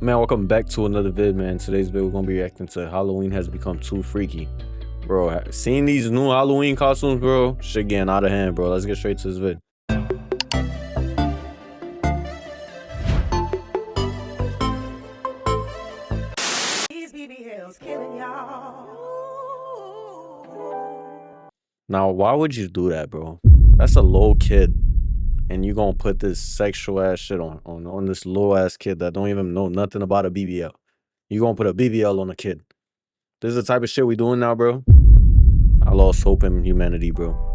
Man, welcome back to another vid, man. Today's vid, we're gonna be reacting to Halloween has become too freaky. Bro, seeing these new Halloween costumes, bro, shit getting out of hand, bro. Let's get straight to this vid. Now, why would you do that, bro? That's a little kid. And you gonna put this sexual ass shit on this little ass kid that don't even know nothing about a BBL. You gonna put a BBL on a kid. This is the type of shit we doing now, bro. I lost hope in humanity, bro.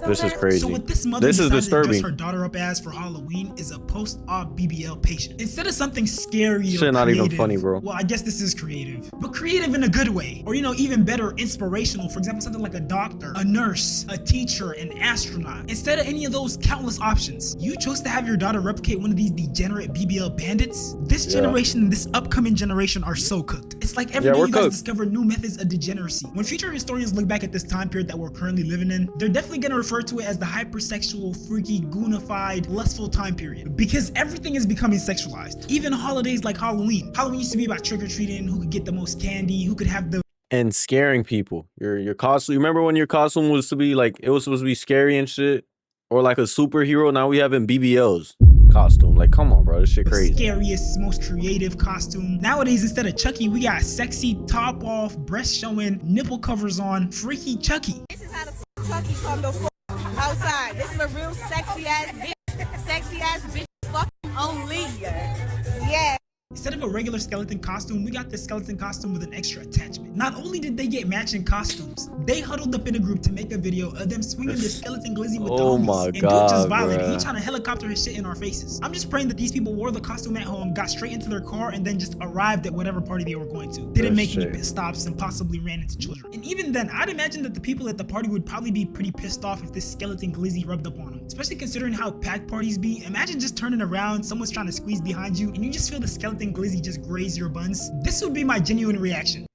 This is crazy. So what this mother is decided disturbing. to dress her daughter up as for Halloween is a post-op BBL patient. Instead of something scary shit or not creative, even funny, bro. Well, I guess this is creative, but creative in a good way. Or, you know, even better, inspirational. For example, something like a doctor, a nurse, a teacher, an astronaut. Instead of any of those countless options, you chose to have your daughter replicate one of these degenerate BBL bandits. This generation and this upcoming generation are so cooked. It's like every day you guys discover new methods of degeneracy. When future historians look back at this time period that we're currently living in, they're definitely gonna refer to it as the hypersexual, freaky, goonified, lustful time period. Because everything is becoming sexualized. Even holidays like Halloween. Halloween used to be about trick-or-treating, who could get the most candy, who could have the and scaring people. Your costume. You remember when your costume was to be like, it was supposed to be scary and shit? Or like a superhero? Now we having BBLs costume. Like, come on, bro. This shit crazy. Scariest, most creative costume. Nowadays, instead of Chucky, we got sexy, top off, breast showing, nipple covers on, freaky Chucky. This is how the Chucky come the outside. This is a real sexy ass bitch fucking only. Yeah. Instead of a regular skeleton costume, we got this skeleton costume with an extra attachment. Not only did they get matching costumes, they huddled up in a group to make a video of them swinging the skeleton glizzy with the homies. And dude just violated. He trying to helicopter his shit in our faces. I'm just praying that these people wore the costume at home, got straight into their car, and then just arrived at whatever party they were going to. Didn't make any pit stops and possibly ran into children. And even then, I'd imagine that the people at the party would probably be pretty pissed off if this skeleton glizzy rubbed up on them. Especially considering how packed parties be. Imagine just turning around, someone's trying to squeeze behind you, and you just feel the skeleton glizzy just graze your buns. This would be my genuine reaction.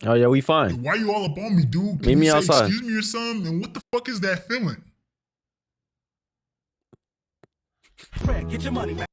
Oh yeah, we fine. Why you all up on me, dude? Meet me outside. Excuse me or something? And what the fuck is that feeling? Get your money back.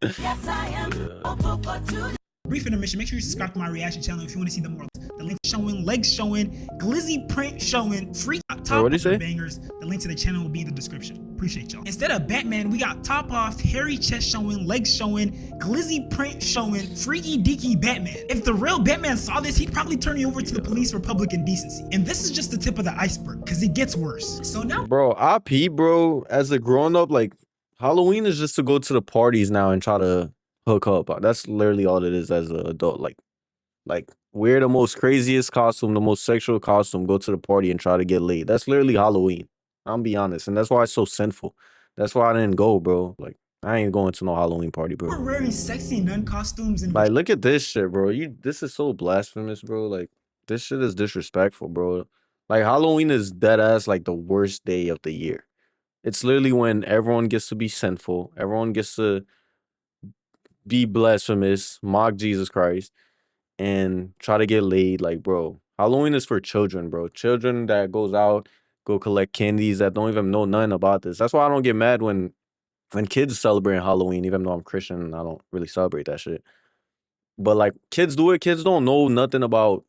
Yes, I am. Brief intermission. Make sure you subscribe to my reaction channel if you want to see the more. The link showing, legs showing, glizzy print showing, free top bangers. The link to the channel will be in the description. Appreciate y'all. Instead of Batman, we got top off, hairy chest showing, legs showing, glizzy print showing, freaky deaky Batman. If the real Batman saw this, he'd probably turn you over to the police for public indecency. And this is just the tip of the iceberg, because it gets worse. So now, bro, I peep, bro, as a grown up, like Halloween is just to go to the parties now and try to hook up. That's literally all it is as an adult. Like wear the most craziest costume, the most sexual costume, go to the party and try to get laid. That's literally Halloween. I'm be honest, and that's why it's so sinful. That's why I didn't go, bro. Like, I ain't going to no Halloween party, bro. We're wearing sexy nun costumes and like, look at this shit, bro. This is so blasphemous, bro. Like, this shit is disrespectful, bro. Like, Halloween is dead ass like the worst day of the year. It's literally when everyone gets to be sinful, everyone gets to be blasphemous, mock Jesus Christ, and try to get laid. Like, bro, Halloween is for children, bro. Children that goes out, go collect candies, that don't even know nothing about this. That's why I don't get mad when kids celebrate Halloween, even though I'm Christian and I don't really celebrate that shit. But like, kids do it. Kids don't know nothing about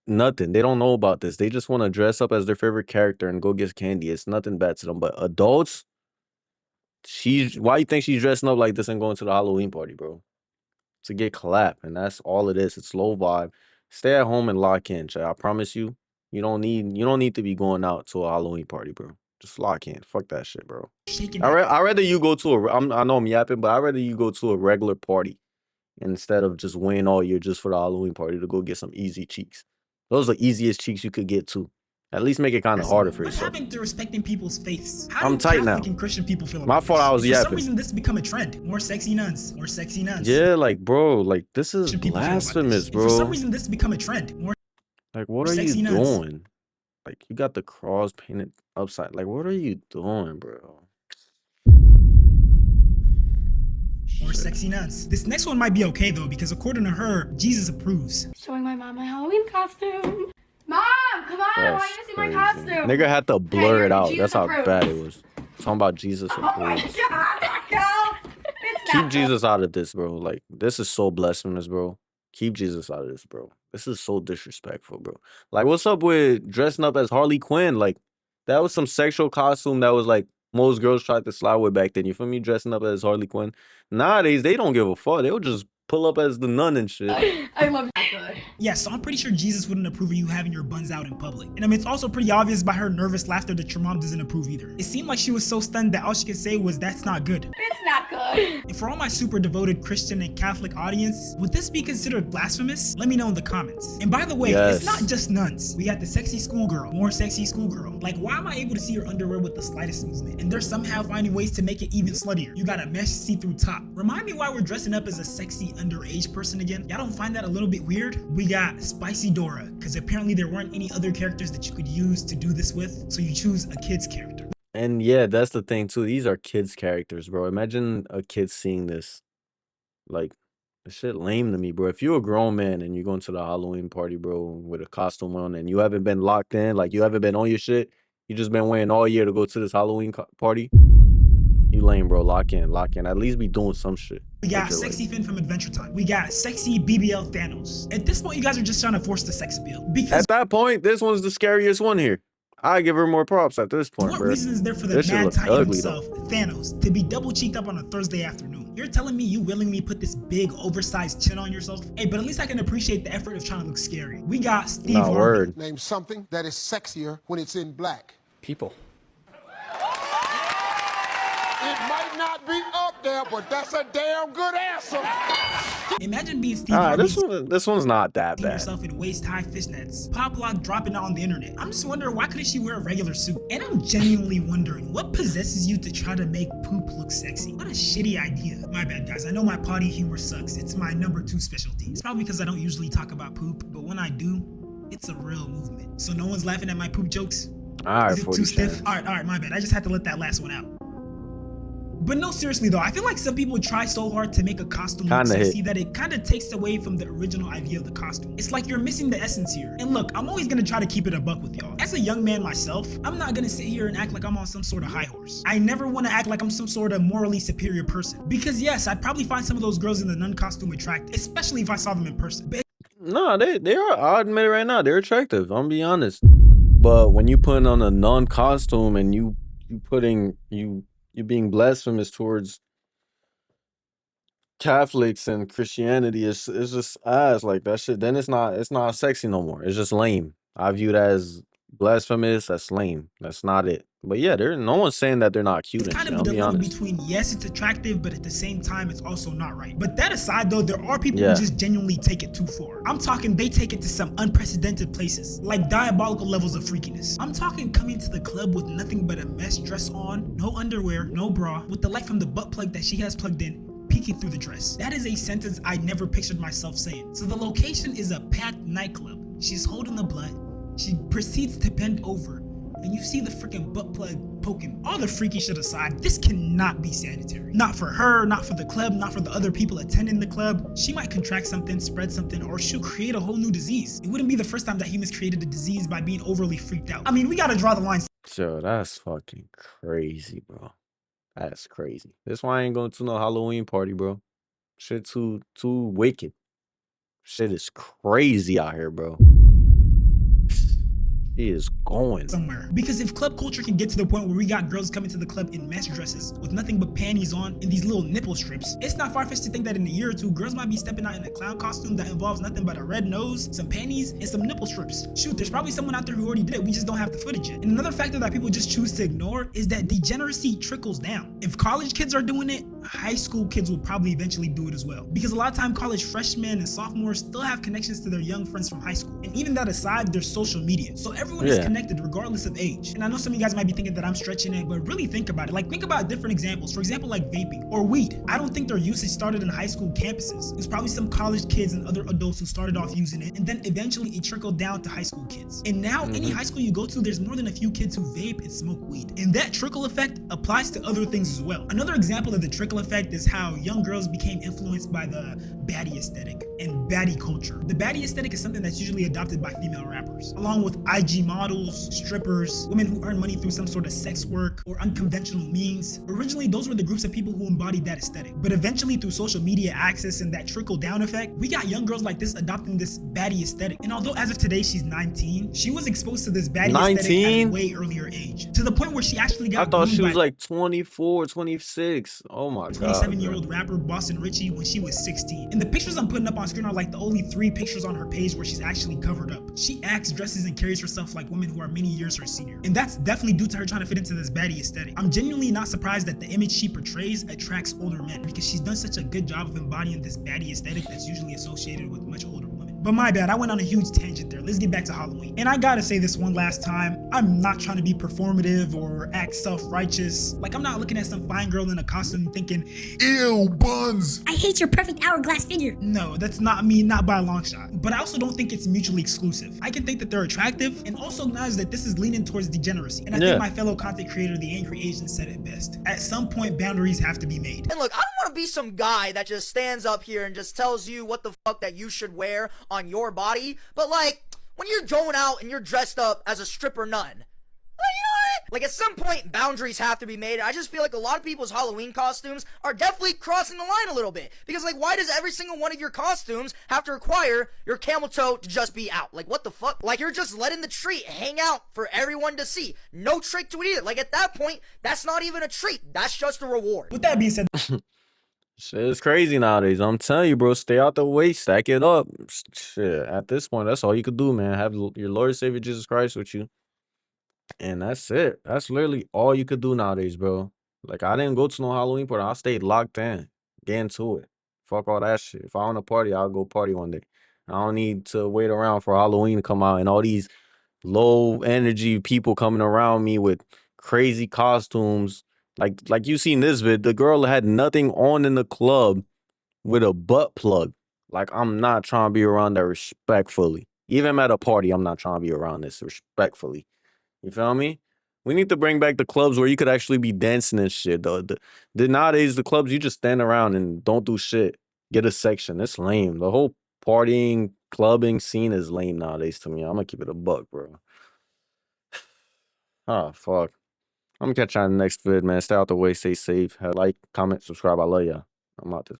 nothing. They don't know about this. They just want to dress up as their favorite character and go get candy. It's nothing bad to them. But adults, why you think she's dressing up like this and going to the Halloween party, bro? To get clapped, and that's all it is. It's low vibe. Stay at home and lock in, chat. I promise you, you don't need to be going out to a Halloween party, bro. Just lock in. Fuck that shit, bro. I'd rather you go to I know I'm yapping, but I'd rather you go to a regular party instead of just waiting all year just for the Halloween party to go get some easy cheeks. Those are the easiest cheeks you could get to. At least make it kind of harder for yourself. What happened to respecting people's faiths? I'm tight now. And Christian people feel my fault. I was yapping. For some reason, this has become a trend. More sexy nuns. More sexy nuns. Yeah, like, bro, like, this is blasphemous, bro. For some reason, this has become a trend. More like, what are you doing? Like, you got the cross painted upside. Like, what are you doing, bro? More sexy nuns. This next one might be okay, though, because according to her, Jesus approves. Showing my mom my Halloween costume. Mom, come on, I want you to see my costume. Nigga had to blur it out. That's how bad it was. Talking about Jesus. Oh my god, girl. It's Keep not Jesus out of this, bro. Like, this is so blasphemous, bro. Keep Jesus out of this, bro. This is so disrespectful, bro. Like, what's up with dressing up as Harley Quinn? Like, that was some sexual costume that was like most girls tried to slide with back then. You feel me? Dressing up as Harley Quinn. Nowadays, they don't give a fuck. They'll just pull up as the nun and shit. I love that good. Yeah, so I'm pretty sure Jesus wouldn't approve of you having your buns out in public. And I mean, it's also pretty obvious by her nervous laughter that your mom doesn't approve either. It seemed like she was so stunned that all she could say was, "That's not good." It's not good. And for all my super devoted Christian and Catholic audience, would this be considered blasphemous? Let me know in the comments. And by the way, it's not just nuns. We got the sexy schoolgirl, more sexy schoolgirl. Like, why am I able to see her underwear with the slightest movement? And they're somehow finding ways to make it even sluttier. You got a mesh see-through top. Remind me why we're dressing up as a sexy underage person again. Y'all don't find that a little bit weird? We got Spicy Dora, because apparently there weren't any other characters that you could use to do this with, so you choose a kid's character. And yeah, that's the thing too. These are kids' characters, bro. Imagine a kid seeing this. Like, this shit lame to me, bro. If you're a grown man and you're going to the Halloween party, bro, with a costume on and you haven't been locked in, like you haven't been on your shit, you just been waiting all year to go to this Halloween party, you lame, bro. Lock in, lock in. At least be doing some shit. We got Sexy Finn from Adventure Time. We got Sexy BBL Thanos. At this point, you guys are just trying to force the sex appeal. Because at that point, this one's the scariest one here. I give her more props at this point, what bro. reason is there for the mad titan himself, Thanos, to be double cheeked up on a Thursday afternoon? You're telling me you willingly put this big, oversized chin on yourself? Hey, but at least I can appreciate the effort of trying to look scary. We got Steve Harvey. Name something that is sexier when it's in black. People. It might not be up there, but that's a damn good answer. Imagine being Steve Harvey. This one's not that bad. Yourself in waist-high fishnets, pop lock dropping out on the internet. I'm just wondering, why couldn't she wear a regular suit? And I'm genuinely wondering, what possesses you to try to make poop look sexy? What a shitty idea. My bad, guys. I know my potty humor sucks. It's my #2 specialty. It's probably because I don't usually talk about poop, but when I do, it's a real movement. So no one's laughing at my poop jokes? All right, is it too stiff? All right, my bad. I just had to let that last one out. But no, seriously though, I feel like some people try so hard to make a costume look sexy that it kind of takes away from the original idea of the costume. It's like you're missing the essence here. And look, I'm always gonna try to keep it a buck with y'all. As a young man myself, I'm not gonna sit here and act like I'm on some sort of high horse. I never wanna act like I'm some sort of morally superior person. Because yes, I'd probably find some of those girls in the nun costume attractive, especially if I saw them in person. But no, they are. I'll admit it right now. They're attractive. I'm gonna be honest. But when you put on a nun costume and you being blasphemous towards Catholics and Christianity, it's just ass. Like, that shit, then it's not sexy no more. It's just lame. I view that as blasphemous. That's lame. That's not it. But yeah, no one's saying that they're not cute. It's kind of a dilemma between, yes, it's attractive, but at the same time, it's also not right. But that aside, though, there are people who just genuinely take it too far. I'm talking they take it to some unprecedented places, like diabolical levels of freakiness. I'm talking coming to the club with nothing but a mesh dress on, no underwear, no bra, with the light from the butt plug that she has plugged in peeking through the dress. That is a sentence I never pictured myself saying. So the location is a packed nightclub. She's holding the blood. She proceeds to bend over, and you see the freaking butt plug poking. All the freaky shit aside, this cannot be sanitary. Not for her, not for the club, not for the other people attending the club. She might contract something, spread something, or she'll create a whole new disease. It wouldn't be the first time that humans created a disease by being overly freaked out. I mean, we gotta draw the line. Yo, that's fucking crazy, bro. That's crazy. That's why I ain't going to no Halloween party, bro. Shit too wicked. Shit is crazy out here, bro. He is going somewhere. Because if club culture can get to the point where we got girls coming to the club in mesh dresses with nothing but panties on and these little nipple strips, it's not far-fetched to think that in a year or two, girls might be stepping out in a clown costume that involves nothing but a red nose, some panties, and some nipple strips. Shoot, there's probably someone out there who already did it. We just don't have the footage yet. And another factor that people just choose to ignore is that degeneracy trickles down. If college kids are doing it, high school kids will probably eventually do it as well. Because a lot of time college freshmen and sophomores still have connections to their young friends from high school. And even that aside, there's social media. So everyone is connected regardless of age. And I know some of you guys might be thinking that I'm stretching it, but really think about it. Like, think about different examples. For example, like vaping or weed. I don't think their usage started in high school campuses. It was probably some college kids and other adults who started off using it, and then eventually it trickled down to high school kids. And now any high school you go to, there's more than a few kids who vape and smoke weed. And that trickle effect applies to other things as well. Another example of the trickle effect is how young girls became influenced by the baddie aesthetic and baddie culture. The baddie aesthetic is something that's usually adopted by female rappers, along with IG IG models, strippers, women who earn money through some sort of sex work or unconventional means. Originally, those were the groups of people who embodied that aesthetic. But eventually, through social media access and that trickle-down effect, we got young girls like this adopting this baddie aesthetic. And although as of today she's 19, she was exposed to this baddie aesthetic at a way earlier age, to the point where she actually got I thought she was like 24, 26. Oh my god. 27-year-old rapper Boston Richie when she was 16. And the pictures I'm putting up on screen are like the only 3 pictures on her page where she's actually covered up. She acts, dresses, and carries herself like women who are many years her senior. And that's definitely due to her trying to fit into this baddie aesthetic. I'm genuinely not surprised that the image she portrays attracts older men, because she's done such a good job of embodying this baddie aesthetic that's usually associated with much older women. But my bad, I went on a huge tangent there. Let's get back to Halloween. And I gotta say this one last time, I'm not trying to be performative or act self-righteous. Like, I'm not looking at some fine girl in a costume thinking, ew, buns. I hate your perfect hourglass figure. No, that's not me, not by a long shot. But I also don't think it's mutually exclusive. I can think that they're attractive and also acknowledge that this is leaning towards degeneracy. And I think my fellow content creator, The Angry Asian, said it best. At some point, boundaries have to be made. And look, I don't want to be some guy that just stands up here and just tells you what the fuck that you should wear on your body, but like, when you're going out and you're dressed up as a stripper nun, like, you know what? Like, at some point, boundaries have to be made. I just feel like a lot of people's Halloween costumes are definitely crossing the line a little bit. Because, like, why does every single one of your costumes have to require your camel toe to just be out? Like, what the fuck? Like, you're just letting the treat hang out for everyone to see. No trick to it either. Like, at that point, that's not even a treat. That's just a reward. With that being said, shit is crazy nowadays. I'm telling you, bro, stay out the way, stack it up. Shit, at this point, that's all you could do, man. Have your Lord and Savior Jesus Christ with you. And that's it. That's literally all you could do nowadays, bro. Like, I didn't go to no Halloween party. I stayed locked in. Get into it. Fuck all that shit. If I want to party, I'll go party one day. I don't need to wait around for Halloween to come out and all these low energy people coming around me with crazy costumes. Like you seen this vid, the girl had nothing on in the club with a butt plug. Like, I'm not trying to be around that respectfully. Even at a party, I'm not trying to be around this respectfully. You feel me? We need to bring back the clubs where you could actually be dancing and shit. Nowadays, the clubs, you just stand around and don't do shit. Get a section. It's lame. The whole partying, clubbing scene is lame nowadays to me. I'm gonna keep it a buck, bro. Oh, fuck. I'm gonna catch you on the next vid, man. Stay out the way. Stay safe. Like, comment, subscribe. I love ya. I'm out this.